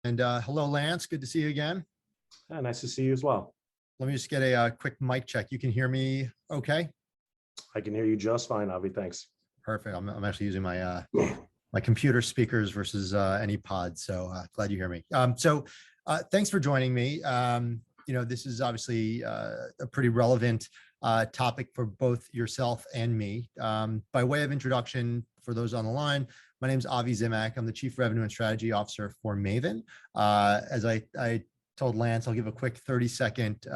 And hello, Lance. Good to see you again. Nice to see you as well. Let me just get a quick mic check. You can hear me okay? I can hear you just fine, Avi. Thanks. Perfect. I'm actually using my my computer speakers versus any pod. So glad you hear me. Thanks for joining me. This is obviously a pretty relevant topic for both yourself and me. By way of introduction, for those on the line, my name is Avi Zimak. I'm the Chief Revenue and Strategy Officer for Maven. As I told Lance, I'll give a quick 30-second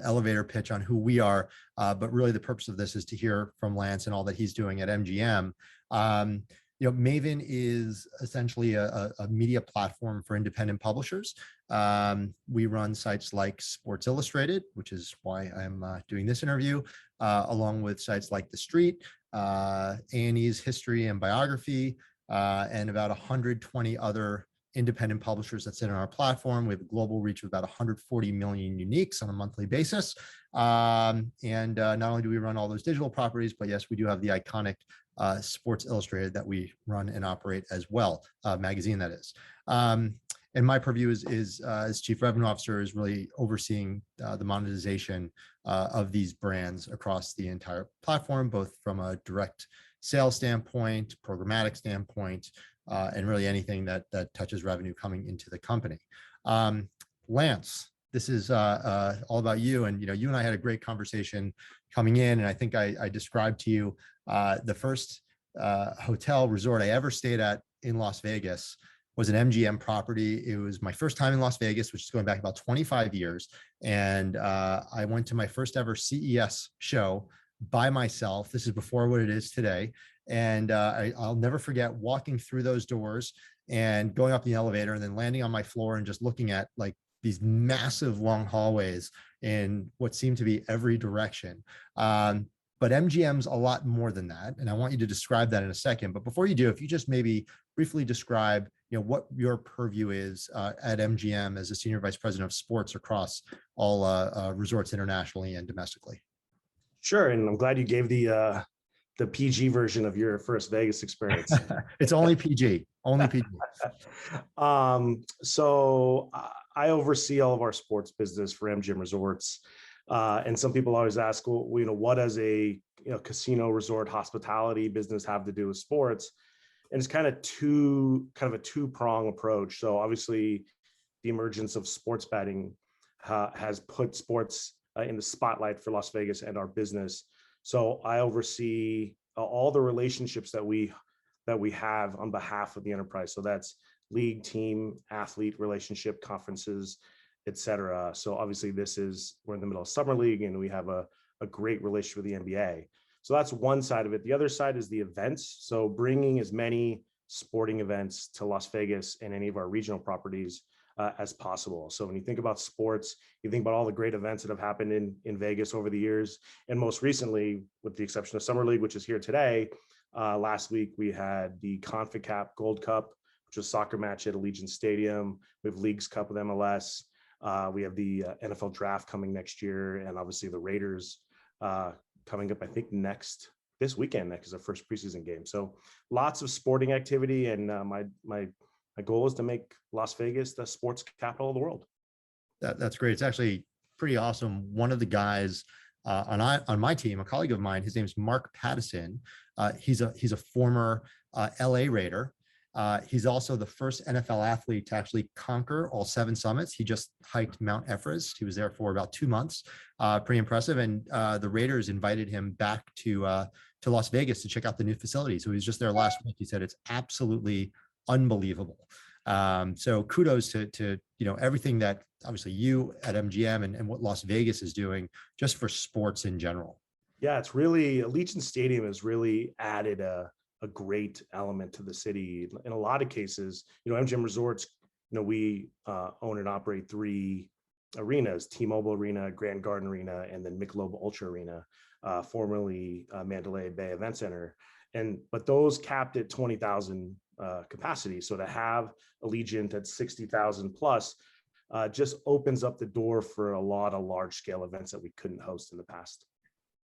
elevator pitch on who we are, but really the purpose of this is to hear from Lance and all that he's doing at MGM. Maven is essentially a media platform for independent publishers. We run sites like Sports Illustrated, which is why I'm doing this interview, along with sites like The Street, A&E's History and Biography, and about 120 other independent publishers that sit on our platform. We have a global reach of about 140 million uniques on a monthly basis. Not only do we run all those digital properties, but yes, we do have the iconic Sports Illustrated that we run and operate as well, magazine that is. And my purview is as Chief Revenue Officer is really overseeing the monetization of these brands across the entire platform, both from a direct sales standpoint, programmatic standpoint, and really anything that touches revenue coming into the company. Lance, this is all about you. And you and I had a great conversation coming in, and I think I described to you the first hotel resort I ever stayed at in Las Vegas was an MGM property. It was my first time in Las Vegas, which is going back about 25 years. And I went to my first ever CES show by myself. This is before what it is today. And I'll never forget walking through those doors and going up the elevator and then landing on my floor and just looking at like these massive long hallways in what seemed to be every direction. But MGM's a lot more than that. And I want you to describe that in a second. But before you do, if you just maybe briefly describe what your purview is at MGM as a Senior Vice President of Sports across all resorts internationally and domestically. Sure. And I'm glad you gave the PG version of your first Vegas experience. It's only PG, only PG. So I oversee all of our sports business for MGM Resorts. And some people always ask, well, what does a casino resort hospitality business have to do with sports? And it's kind of a two-prong approach. So obviously the emergence of sports betting has put sports in the spotlight for Las Vegas and our business. So I oversee all the relationships that we have on behalf of the enterprise. So that's league, team, athlete relationship, conferences, et cetera. So obviously we're in the middle of summer league and we have a great relationship with the NBA. So that's one side of it. The other side is the events. So bringing as many sporting events to Las Vegas and any of our regional properties as possible. So when you think about sports, you think about all the great events that have happened in Vegas over the years. And most recently, with the exception of Summer League, which is here today, last week we had the CONCACAF Gold Cup, which was a soccer match at Allegiant Stadium. We have Leagues Cup with MLS. We have the NFL draft coming next year, and obviously the Raiders coming up, I think this weekend is our first preseason game. So lots of sporting activity, and my goal is to make Las Vegas the sports capital of the world. That's great. It's actually pretty awesome. One of the guys on my team, a colleague of mine, his name's Mark Patterson. He's a former LA Raider. He's also the first NFL athlete to actually conquer all 7 summits. He just hiked Mount Everest. He was there for about 2 months. Pretty impressive. And the Raiders invited him back to Las Vegas to check out the new facility. So he was just there last week. He said it's absolutely unbelievable. So kudos to everything that obviously you at MGM and what Las Vegas is doing just for sports in general. Yeah, it's really, Allegiant Stadium has really added a great element to the city. In a lot of cases, MGM Resorts, we own and operate 3 arenas: T-Mobile Arena, Grand Garden Arena, and then Michelob Ultra Arena, formerly Mandalay Bay Event Center. But those capped at 20,000 capacity. So to have Allegiant at 60,000 plus just opens up the door for a lot of large scale events that we couldn't host in the past.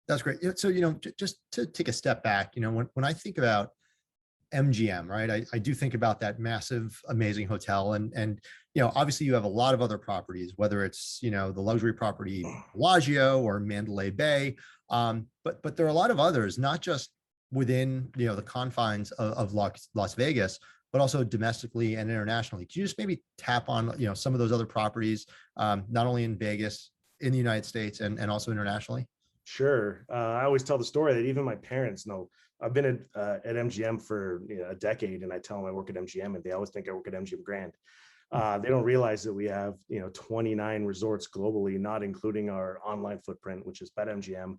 That's great. So, just to take a step back, when I think about MGM, right? I do think about that massive, amazing hotel, and obviously you have a lot of other properties, whether it's the luxury property Bellagio or Mandalay Bay, but there are a lot of others, not just within the confines of Las Vegas, but also domestically and internationally. Could you just maybe tap on some of those other properties, not only in Vegas, in the United States, and also internationally? Sure. I always tell the story that even my parents know. I've been at MGM for a decade, and I tell them I work at MGM, and they always think I work at MGM Grand. They don't realize that we have 29 resorts globally, not including our online footprint, which is BetMGM,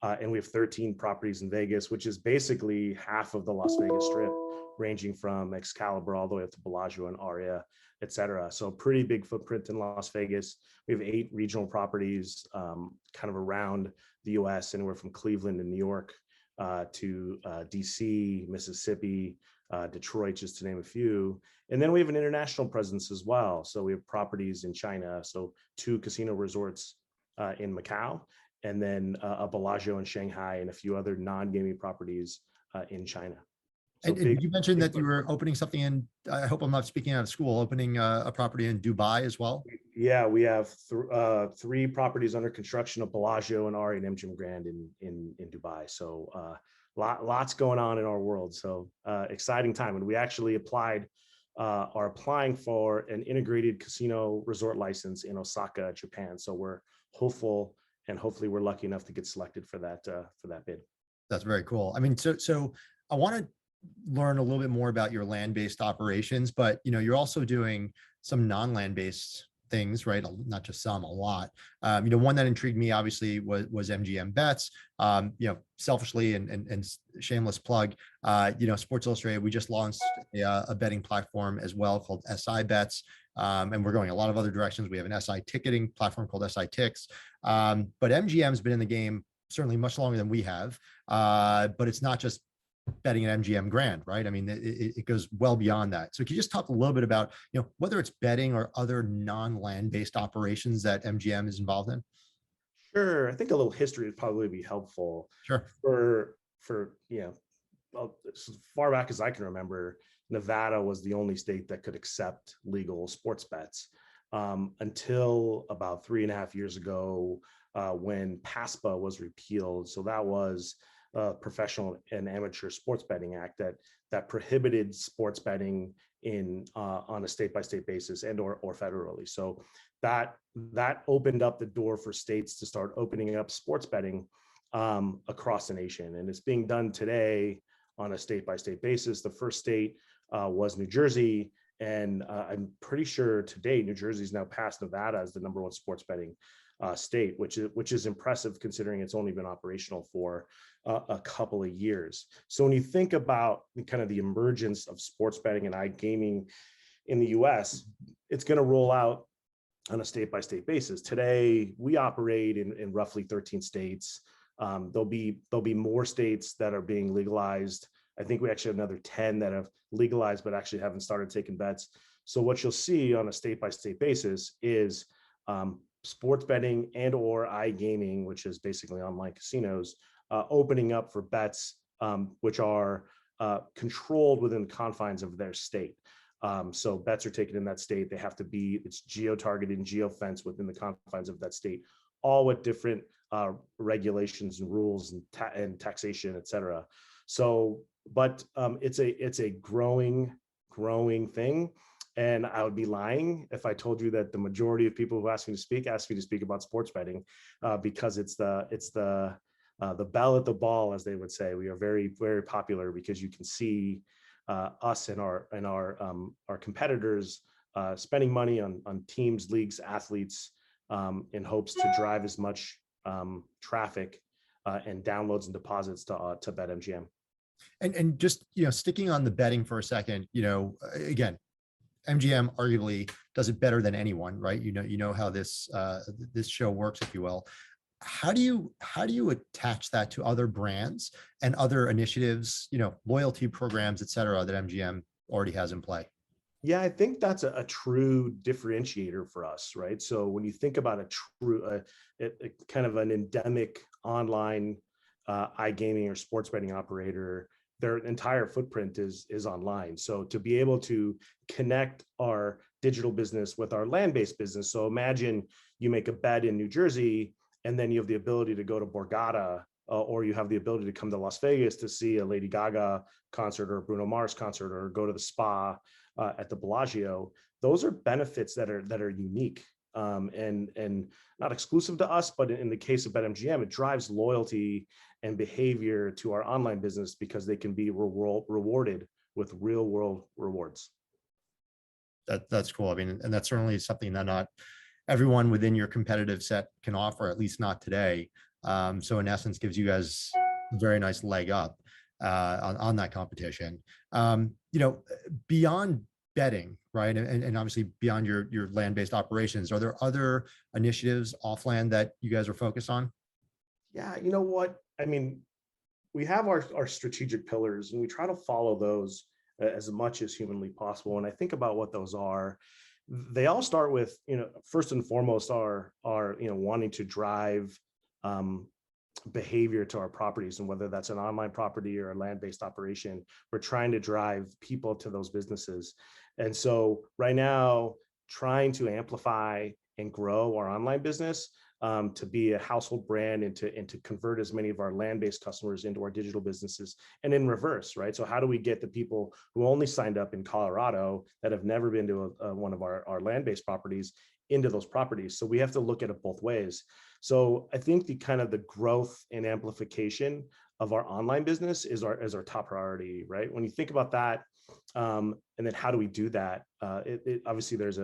and we have 13 properties in Vegas, which is basically half of the Las Vegas Strip, ranging from Excalibur all the way up to Bellagio and Aria, et cetera. So pretty big footprint in Las Vegas. We have 8 regional properties kind of around the US, anywhere from Cleveland to New York to DC, Mississippi, Detroit, just to name a few. And then we have an international presence as well. So we have properties in China, so 2 casino resorts in Macau, and then a Bellagio in Shanghai, and a few other non-gaming properties in China. So And you mentioned that you were opening something in, I hope I'm not speaking out of school, opening a property in Dubai as well. Yeah, we have 3 properties under construction of Bellagio and Aria and MGM Grand in Dubai. So lots going on in our world. So exciting time. And we actually are applying for an integrated casino resort license in Osaka, Japan. So we're hopeful, and hopefully we're lucky enough to get selected for that bid. That's very cool. I mean, so I want to learn a little bit more about your land-based operations, but you're also doing some non-land-based things, right? Not just some, a lot. One that intrigued me obviously was MGM Bets. Selfishly and shameless plug, Sports Illustrated, we just launched a betting platform as well called SI Bets. And we're going a lot of other directions. We have an SI ticketing platform called SI Ticks. But MGM's been in the game certainly much longer than we have. But it's not just betting at MGM Grand, right? I mean, it goes well beyond that. So can you just talk a little bit about, whether it's betting or other non-land-based operations that MGM is involved in? Sure. I think a little history would probably be helpful. Sure. For as far back as I can remember, Nevada was the only state that could accept legal sports bets until about 3.5 years ago, when PASPA was repealed. So that was Professional and Amateur Sports Betting Act that prohibited sports betting on a state-by-state basis and or federally. So that opened up the door for states to start opening up sports betting across the nation, and it's being done today on a state-by-state basis. The first state was New Jersey, and I'm pretty sure today New Jersey's now passed Nevada as the #1 sports betting state, which is impressive considering it's only been operational for a couple of years. So when you think about kind of the emergence of sports betting and iGaming in the US, it's going to roll out on a state-by-state basis. Today, we operate in roughly 13 states. There'll be more states that are being legalized. I think we actually have another 10 that have legalized but actually haven't started taking bets. So what you'll see on a state-by-state basis is sports betting and or iGaming, which is basically online casinos, opening up for bets, which are controlled within the confines of their state. So bets are taken in that state. They have to it's geo-targeted and geo-fenced within the confines of that state, all with different regulations and rules and taxation, et cetera. So, but it's a growing thing. And I would be lying if I told you that the majority of people who ask me to speak about sports betting, because it's the bell at the ball, as they would say. We are very, very popular because you can see us and our competitors spending money on teams, leagues, athletes in hopes to drive as much traffic and downloads and deposits to BetMGM. And just sticking on the betting for a second, again, MGM arguably does it better than anyone, right? You know how this show works, if you will. How do you attach that to other brands and other initiatives, loyalty programs, et cetera, that MGM already has in play? Yeah, I think that's a true differentiator for us, right? So when you think about a kind of an endemic online iGaming or sports betting operator their entire footprint is online. So to be able to connect our digital business with our land-based business. So imagine you make a bet in New Jersey, and then you have the ability to go to Borgata, or you have the ability to come to Las Vegas to see a Lady Gaga concert or a Bruno Mars concert, or go to the spa at the Bellagio. Those are benefits that are unique, and not exclusive to us, but in the case of BetMGM, it drives loyalty and behavior to our online business because they can be rewarded with real world rewards. That's cool. I mean, and that's certainly something that not everyone within your competitive set can offer, at least not today. So in essence, gives you guys a very nice leg up on that competition. Beyond betting, right, and obviously beyond your land-based operations, are there other initiatives off land that you guys are focused on? Yeah, you know what? I mean, we have our strategic pillars, and we try to follow those as much as humanly possible. And I think about what those are. They all start with, first and foremost, are wanting to drive behavior to our properties, and whether that's an online property or a land-based operation, we're trying to drive people to those businesses. And so right now, trying to amplify and grow our online business, to be a household brand, and to convert as many of our land-based customers into our digital businesses, and in reverse, right? So how do we get the people who only signed up in Colorado that have never been to one of our land-based properties into those properties? So we have to look at it both ways. So I think the kind of the growth and amplification of our online business is our top priority, right? When you think about that, and then how do we do that? Obviously I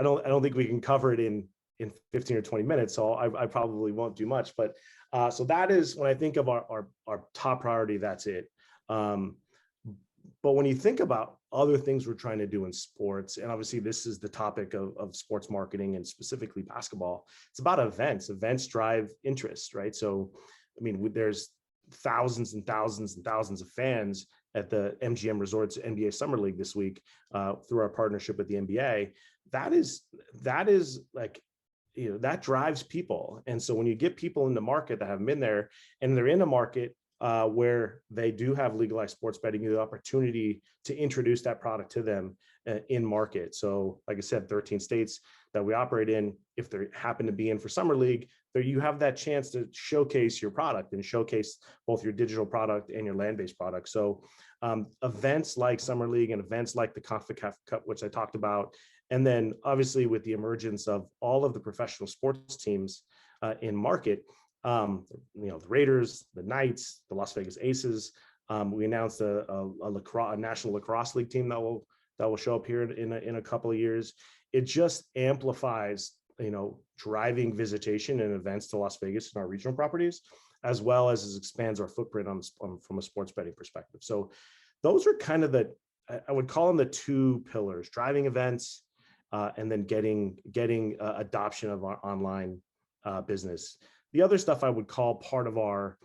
don't think we can cover it in 15 or 20 minutes, so I probably won't do much. But so that is, when I think of our top priority, that's it. But when you think about other things we're trying to do in sports, and obviously this is the topic of sports marketing and specifically basketball, it's about events. Events drive interest, right? So, I mean, there's thousands and thousands and thousands of fans at the MGM Resorts NBA Summer League this week, through our partnership with the NBA. That is like, that drives people. And so when you get people in the market that haven't been there, and they're in a market where they do have legalized sports betting, you have the opportunity to introduce that product to them in market. So like I said, 13 states that we operate in, if they happen to be in for Summer League, there you have that chance to showcase your product and showcase both your digital product and your land-based product. So events like Summer League and events like the CONCACAF Cup, which I talked about, and then obviously with the emergence of all of the professional sports teams in market, the Raiders, the Knights, the Las Vegas Aces. We announced a National Lacrosse League team that will show up here in a couple of years. It just amplifies, driving visitation and events to Las Vegas and our regional properties, as well as expands our footprint from a sports betting perspective. So those are kind of I would call them the two pillars: driving events, and then getting adoption of our online business. The other stuff I would call part of our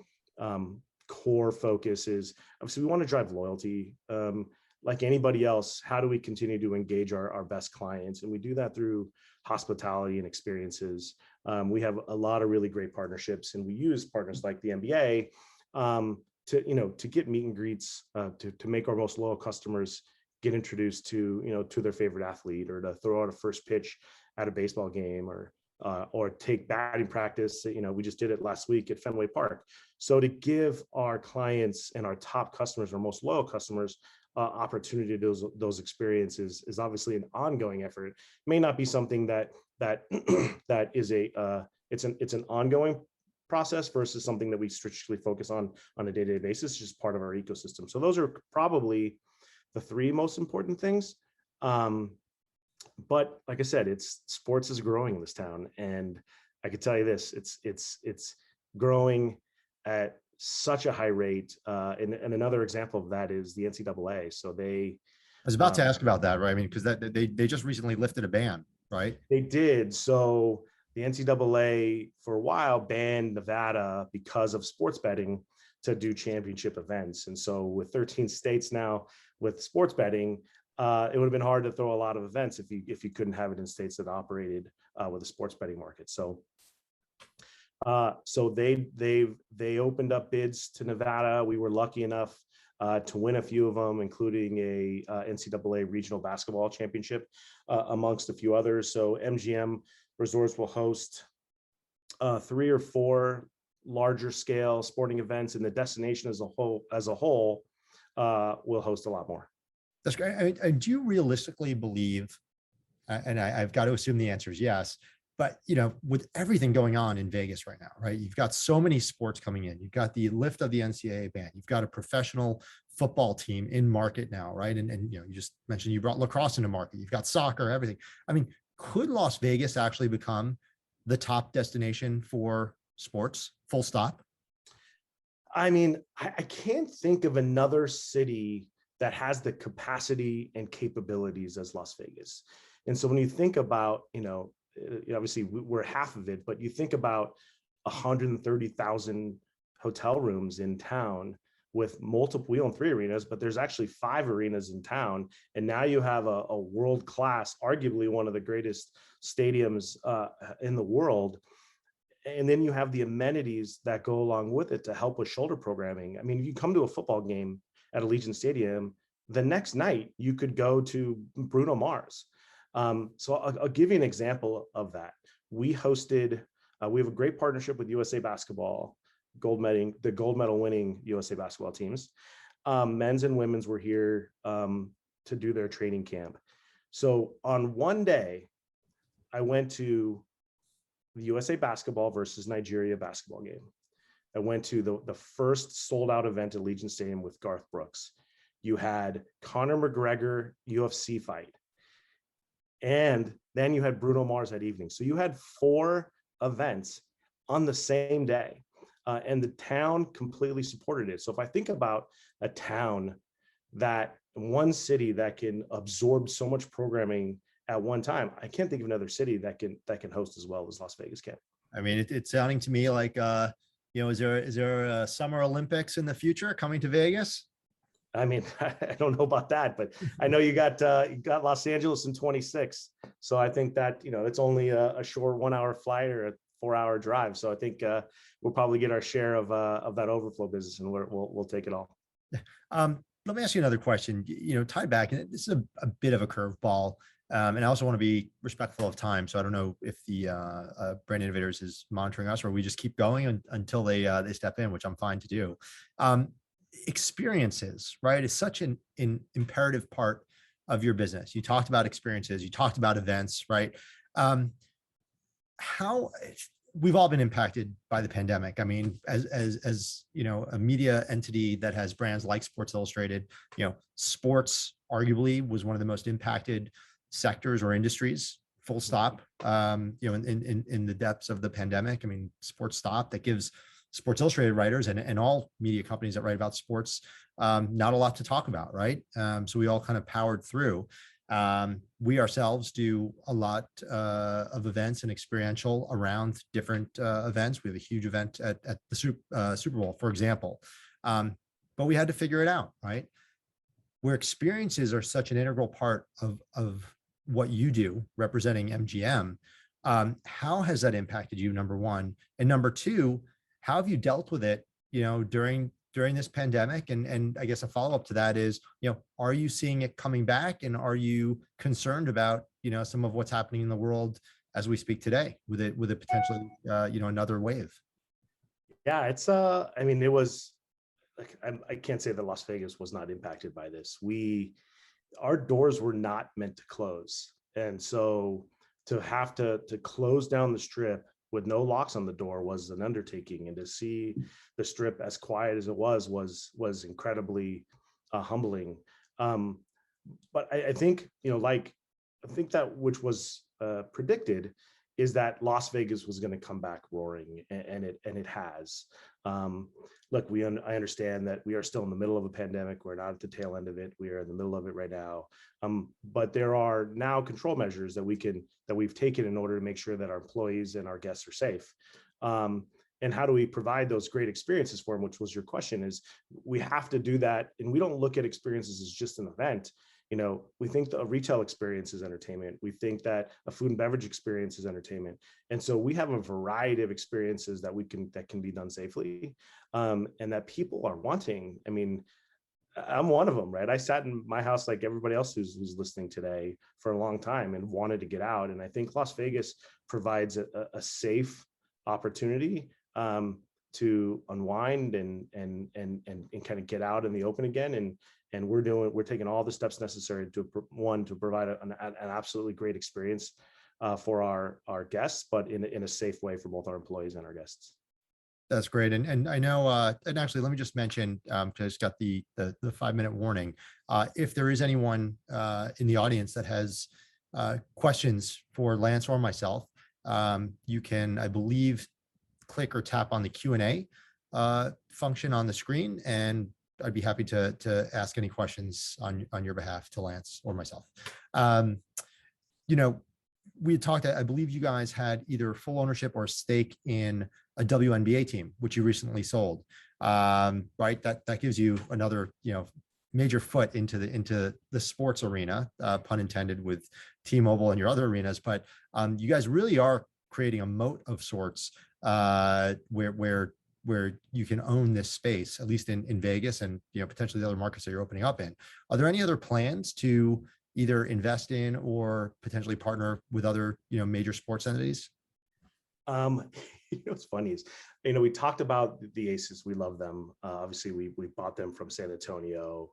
core focus is, obviously, we want to drive loyalty. Like anybody else, how do we continue to engage our best clients? And we do that through hospitality and experiences. We have a lot of really great partnerships, and we use partners like the NBA to get meet and greets, to make our most loyal customers get introduced to their favorite athlete, or to throw out a first pitch at a baseball game, or take batting practice. We just did it last week at Fenway Park. So to give our clients and our top customers, our most loyal customers, opportunity to do those experiences is obviously an ongoing effort. It may not be something that is it's an ongoing process versus something that we strategically focus on a day-to-day basis, just part of our ecosystem. So those are probably the three most important things. But like I said, sports is growing in this town, and I can tell you this: it's growing at such a high rate. And another example of that is the NCAA. So I was about to ask about that, right? I mean, because they just recently lifted a ban, right? They did. So the NCAA for a while banned Nevada because of sports betting to do championship events. And so with 13 states now with sports betting, it would have been hard to throw a lot of events if you couldn't have it in states that operated with a sports betting market. So So they opened up bids to Nevada. We were lucky enough to win a few of them, including a NCAA regional basketball championship, amongst a few others. So MGM Resorts will host 3 or 4 larger scale sporting events, and the destination as a whole will host a lot more. That's great. Do you realistically believe, and I've got to assume the answer is yes, but with everything going on in Vegas right now, right? You've got so many sports coming in. You've got the lift of the NCAA ban. You've got a professional football team in market now, right? And you just mentioned you brought lacrosse into market. You've got soccer, everything. I mean, could Las Vegas actually become the top destination for sports? Full stop. I mean, I can't think of another city that has the capacity and capabilities as Las Vegas. And so when you think about, obviously we're half of it, but you think about 130,000 hotel rooms in town with multiple, we own 3 arenas, but there's actually 5 arenas in town. And now you have a world-class, arguably one of the greatest stadiums in the world. And then you have the amenities that go along with it to help with shoulder programming. I mean, if you come to a football game at Allegiant Stadium, the next night you could go to Bruno Mars. So I'll give you an example of that. We hosted, we have a great partnership with USA Basketball, the gold medal winning USA Basketball teams. Men's and women's were here to do their training camp. So on one day, I went to the USA Basketball versus Nigeria basketball game. I went to the first sold out event at Allegiant Stadium with Garth Brooks. You had Conor McGregor UFC fight. And then you had Bruno Mars that evening. So you had 4 events on the same day. And the town completely supported it. So if I think about a town one city that can absorb so much programming at one time, I can't think of another city that can host as well as Las Vegas can. I mean, it's sounding to me like, is there a Summer Olympics in the future coming to Vegas? I mean, I don't know about that, but I know you got Los Angeles in 26. So I think that, it's only a short 1-hour flight or a 4-hour drive. So I think we'll probably get our share of that overflow business, and we'll take it all. Let me ask you another question, tied back, and this is a bit of a curveball. And I also want to be respectful of time. So I don't know if the Brand Innovators is monitoring us, or we just keep going until they step in, which I'm fine to do. Experiences, right, is such an imperative part of your business. You talked about experiences, you talked about events, right? How we've all been impacted by the pandemic. I mean, as a media entity that has brands like Sports Illustrated, sports arguably was one of the most impacted sectors or industries, full stop. In the depths of the pandemic, I mean, sports stopped. That gives Sports Illustrated writers and all media companies that write about sports not a lot to talk about, right? So we all kind of powered through. We ourselves do a lot of events and experiential around different events. We have a huge event at the Super Bowl, for example. But we had to figure it out, right? Where experiences are such an integral part of what you do representing MGM. How has that impacted you, number one? And number two, how have you dealt with it, during this pandemic? And I guess a follow-up to that is, are you seeing it coming back, and are you concerned about, some of what's happening in the world as we speak today with it potentially, another wave? Yeah, it's I mean, it was like, I can't say that Las Vegas was not impacted by this. Our doors were not meant to close. And so to have to close down the Strip with no locks on the door was an undertaking. And to see the Strip as quiet as it was incredibly humbling. But I think, I think that which was predicted is that Las Vegas was going to come back roaring, and it has. Look, I understand that we are still in the middle of a pandemic. We're not at the tail end of it. We are in the middle of it right now. But there are now control measures that we've taken in order to make sure that our employees and our guests are safe. And how do we provide those great experiences for them, which was your question, is we have to do that. And we don't look at experiences as just an event. We think the retail experience is entertainment. We think that a food and beverage experience is entertainment. And so we have a variety of experiences that can be done safely, and that people are wanting. I mean, I'm one of them, right? I sat in my house like everybody else who's listening today for a long time and wanted to get out. And I think Las Vegas provides a safe opportunity to unwind and kind of get out in the open again. And we're taking all the steps necessary to provide an absolutely great experience for our guests, but in a safe way for both our employees and our guests. That's great. And I know, and actually, let me just mention, just got the 5-minute warning. If there is anyone in the audience that has questions for Lance or myself, you can, I believe, click or tap on the Q&A function on the screen, and I'd be happy to ask any questions on your behalf to Lance or myself. We had talked, I believe you guys had either full ownership or stake in a WNBA team, which you recently sold, right? That gives you another, major foot into the sports arena, pun intended, with T-Mobile and your other arenas. But you guys really are creating a moat of sorts, where you can own this space, at least in Vegas and potentially the other markets that you're opening up in. Are there any other plans to either invest in or potentially partner with other major sports entities? What's funny is, we talked about the Aces. We love them. Obviously, we bought them from San Antonio,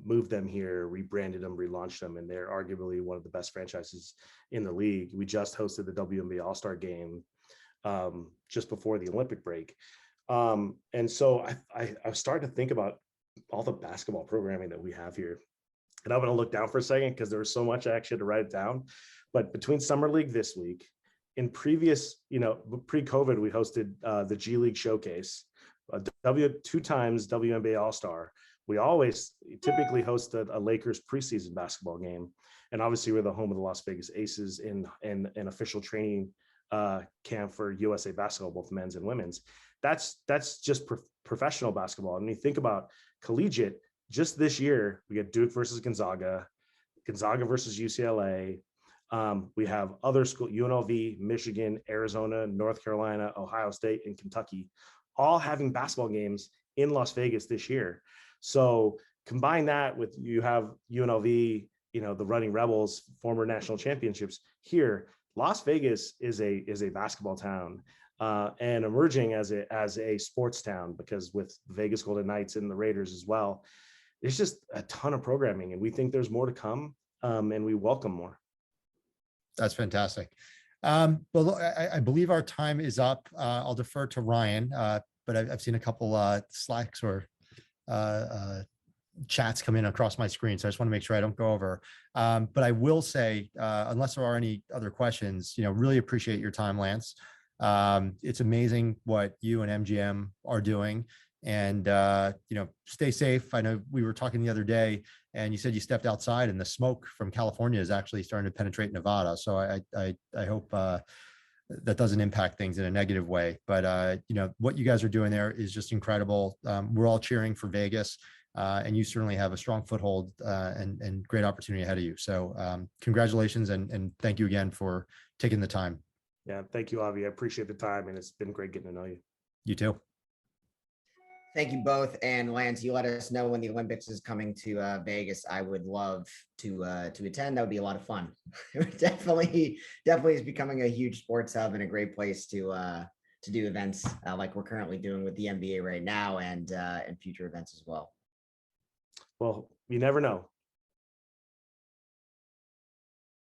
moved them here, rebranded them, relaunched them, and they're arguably one of the best franchises in the league. We just hosted the WNBA All-Star Game just before the Olympic break. And so I started to think about all the basketball programming that we have here. And I'm going to look down for a second because there was so much I actually had to write it down. But between Summer League this week, in previous, pre-COVID, we hosted the G League Showcase, 2 times WNBA All-Star. We always typically host a Lakers preseason basketball game. And obviously we're the home of the Las Vegas Aces in an official training camp for USA Basketball, both men's and women's. That's just professional basketball. And when you think about collegiate, just this year, we get Duke versus Gonzaga versus UCLA. We have other schools, UNLV, Michigan, Arizona, North Carolina, Ohio State, and Kentucky, all having basketball games in Las Vegas this year. So combine that with, you have UNLV, the Running Rebels, former national championships here. Las Vegas is a basketball town, and emerging as a sports town, because with Vegas Golden Knights and the Raiders as well, there's just a ton of programming, and we think there's more to come, and we welcome more. That's fantastic. Well, I believe our time is up. I'll defer to Ryan, but I've seen a couple Slacks or chats come in across my screen, so I just want to make sure I don't go over. But I will say, unless there are any other questions, really appreciate your time, Lance. It's amazing what you and MGM are doing. And stay safe. I know we were talking the other day, and you said you stepped outside and the smoke from California is actually starting to penetrate Nevada. So I hope that doesn't impact things in a negative way. But what you guys are doing there is just incredible. We're all cheering for Vegas, and you certainly have a strong foothold and great opportunity ahead of you. So congratulations, and thank you again for taking the time. Yeah, thank you, Avi. I appreciate the time, and it's been great getting to know you. You too. Thank you both. And Lance, you let us know when the Olympics is coming to Vegas. I would love to attend. That would be a lot of fun. It definitely is becoming a huge sports hub and a great place to do events like we're currently doing with the NBA right now, and future events as well. Well, you never know.